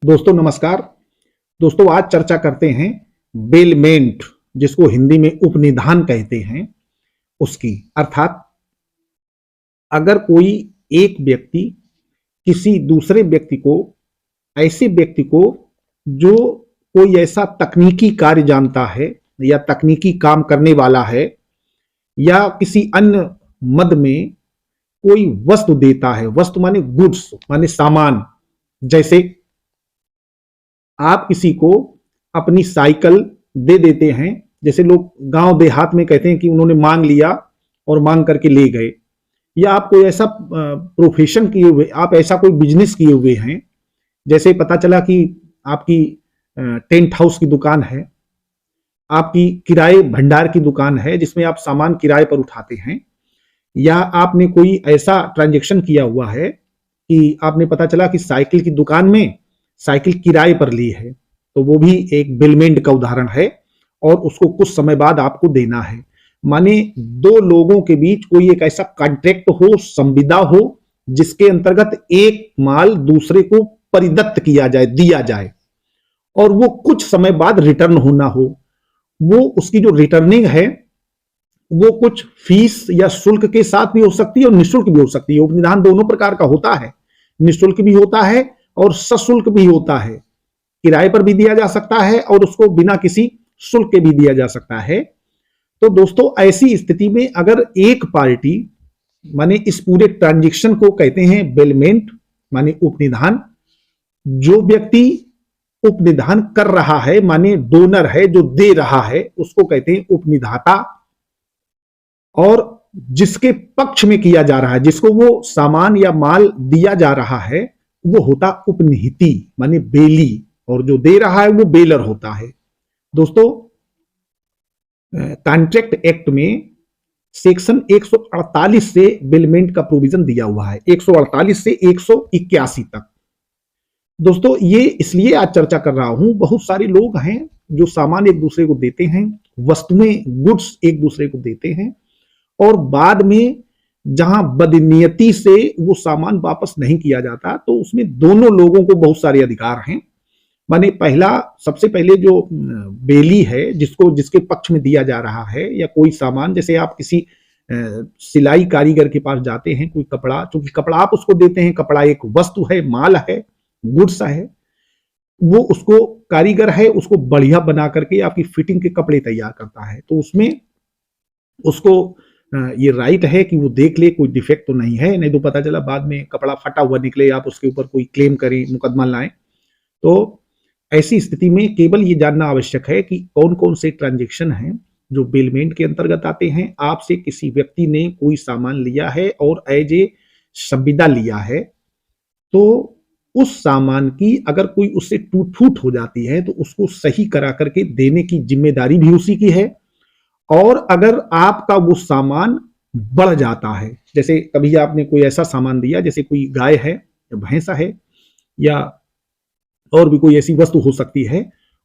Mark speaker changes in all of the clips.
Speaker 1: दोस्तों नमस्कार। दोस्तों आज चर्चा करते हैं बेलमेंट, जिसको हिंदी में उपनिधान कहते हैं, उसकी। अर्थात अगर कोई एक व्यक्ति किसी दूसरे व्यक्ति को, ऐसे व्यक्ति को जो कोई ऐसा तकनीकी कार्य जानता है या तकनीकी काम करने वाला है या किसी अन्य मद में कोई वस्तु देता है, वस्तु माने गुड्स माने सामान। जैसे आप किसी को अपनी साइकिल दे देते हैं, जैसे लोग गांव देहात में कहते हैं कि उन्होंने मांग लिया और मांग करके ले गए, या आप कोई ऐसा प्रोफेशन किए हुए, आप ऐसा कोई बिजनेस किए हुए हैं, जैसे पता चला कि आपकी टेंट हाउस की दुकान है, आपकी किराए भंडार की दुकान है जिसमें आप सामान किराए पर उठाते हैं, या आपने कोई ऐसा ट्रांजैक्शन किया हुआ है कि आपने पता चला कि साइकिल की दुकान में साइकिल किराए पर ली है, तो वो भी एक बिलमेंट का उदाहरण है और उसको कुछ समय बाद आपको देना है। माने दो लोगों के बीच कोई एक ऐसा कॉन्ट्रैक्ट हो, संविदा हो, जिसके अंतर्गत एक माल दूसरे को परिदत्त किया जाए, दिया जाए, और वो कुछ समय बाद रिटर्न होना हो। वो उसकी जो रिटर्निंग है वो कुछ फीस या शुल्क के साथ भी हो सकती है और निःशुल्क भी हो सकती है। उपनिधान दोनों प्रकार का होता है, निःशुल्क भी होता है और सशुल्क भी होता है। किराए पर भी दिया जा सकता है और उसको बिना किसी शुल्क के भी दिया जा सकता है। तो दोस्तों ऐसी स्थिति में अगर एक पार्टी, माने इस पूरे ट्रांजैक्शन को कहते हैं बेलमेंट माने उपनिधान। जो व्यक्ति उपनिधान कर रहा है माने डोनर है, जो दे रहा है, उसको कहते हैं उपनिधाता। और जिसके पक्ष में किया जा रहा है, जिसको वो सामान या माल दिया जा रहा है, वो होता उपनिहिती माने बेली, और जो दे रहा है वो बेलर होता है। दोस्तों कॉन्ट्रैक्ट एक्ट में सेक्शन 148 से बेलमेंट का प्रोविजन दिया हुआ है, 148 से 181 तक। दोस्तों ये इसलिए आज चर्चा कर रहा हूं, बहुत सारे लोग हैं जो सामान एक दूसरे को देते हैं, वस्तुएं गुड्स एक दूसरे को देते हैं, और बाद में जहां बदनीयती से वो सामान वापस नहीं किया जाता, तो उसमें दोनों लोगों को बहुत सारे अधिकार हैं। माने पहला, सबसे पहले जो बेली है, जिसके पक्ष में दिया जा रहा है, या कोई सामान, जैसे आप किसी सिलाई कारीगर के पास जाते हैं, कोई कपड़ा, क्योंकि कपड़ा आप उसको देते हैं, कपड़ा एक वस्तु है, माल है, गुड्स है, वो उसको कारीगर है, उसको बढ़िया बना करके आपकी फिटिंग के कपड़े तैयार करता है। तो उसमें उसको ये राइट है कि वो देख ले कोई डिफेक्ट तो नहीं है, नहीं तो पता चला बाद में कपड़ा फटा हुआ निकले, आप उसके ऊपर कोई क्लेम करें, मुकदमा लाएं। तो ऐसी स्थिति में केवल ये जानना आवश्यक है कि कौन कौन से ट्रांजैक्शन हैं जो बेलमेंट के अंतर्गत आते हैं। आपसे किसी व्यक्ति ने कोई सामान लिया है और एज ए संविदा लिया है, तो उस सामान की अगर कोई उससे टूट फूट हो जाती है तो उसको सही करा करके देने की जिम्मेदारी भी उसी की है। और अगर आपका वो सामान बढ़ जाता है, जैसे कभी आपने कोई ऐसा सामान दिया, जैसे कोई गाय है या भैंसा है या और भी कोई ऐसी वस्तु हो सकती है,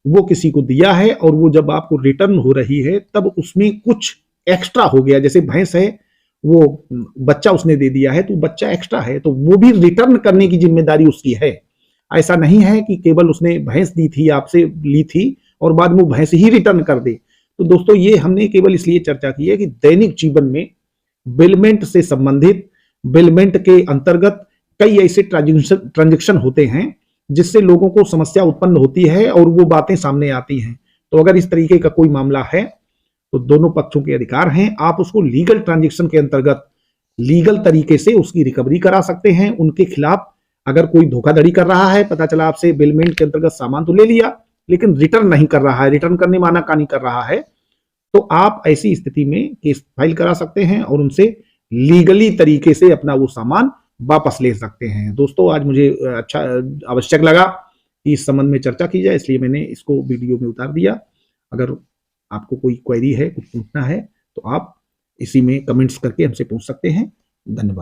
Speaker 1: वो किसी को दिया है और वो जब आपको रिटर्न हो रही है तब उसमें कुछ एक्स्ट्रा हो गया, जैसे भैंस है, वो बच्चा उसने दे दिया है तो बच्चा एक्स्ट्रा है, तो वो भी रिटर्न करने की जिम्मेदारी उसकी है। ऐसा नहीं है कि केवल उसने भैंस दी थी, आपसे ली थी और बाद में वो भैंस ही रिटर्न कर दे। तो दोस्तों ये हमने केवल इसलिए चर्चा की है कि दैनिक जीवन में बेलमेंट से संबंधित, बेलमेंट के अंतर्गत कई ऐसे ट्रांजैक्शन होते हैं जिससे लोगों को समस्या उत्पन्न होती है और वो बातें सामने आती हैं। तो अगर इस तरीके का कोई मामला है तो दोनों पक्षों के अधिकार हैं, आप उसको लीगल ट्रांजैक्शन के अंतर्गत लीगल तरीके से उसकी रिकवरी करा सकते हैं। उनके खिलाफ अगर कोई धोखाधड़ी कर रहा है, पता चला आपसे बेलमेंट के अंतर्गत सामान तो ले लिया लेकिन रिटर्न नहीं कर रहा है, रिटर्न करने माना कानी कर रहा है, तो आप ऐसी स्थिति में केस फाइल करा सकते हैं और उनसे लीगली तरीके से अपना वो सामान वापस ले सकते हैं। दोस्तों आज मुझे अच्छा आवश्यक लगा कि इस संबंध में चर्चा की जाए, इसलिए मैंने इसको वीडियो में उतार दिया। अगर आपको कोई क्वेरी है, कुछ पूछना है, तो आप इसी में कमेंट्स करके हमसे पूछ सकते हैं। धन्यवाद।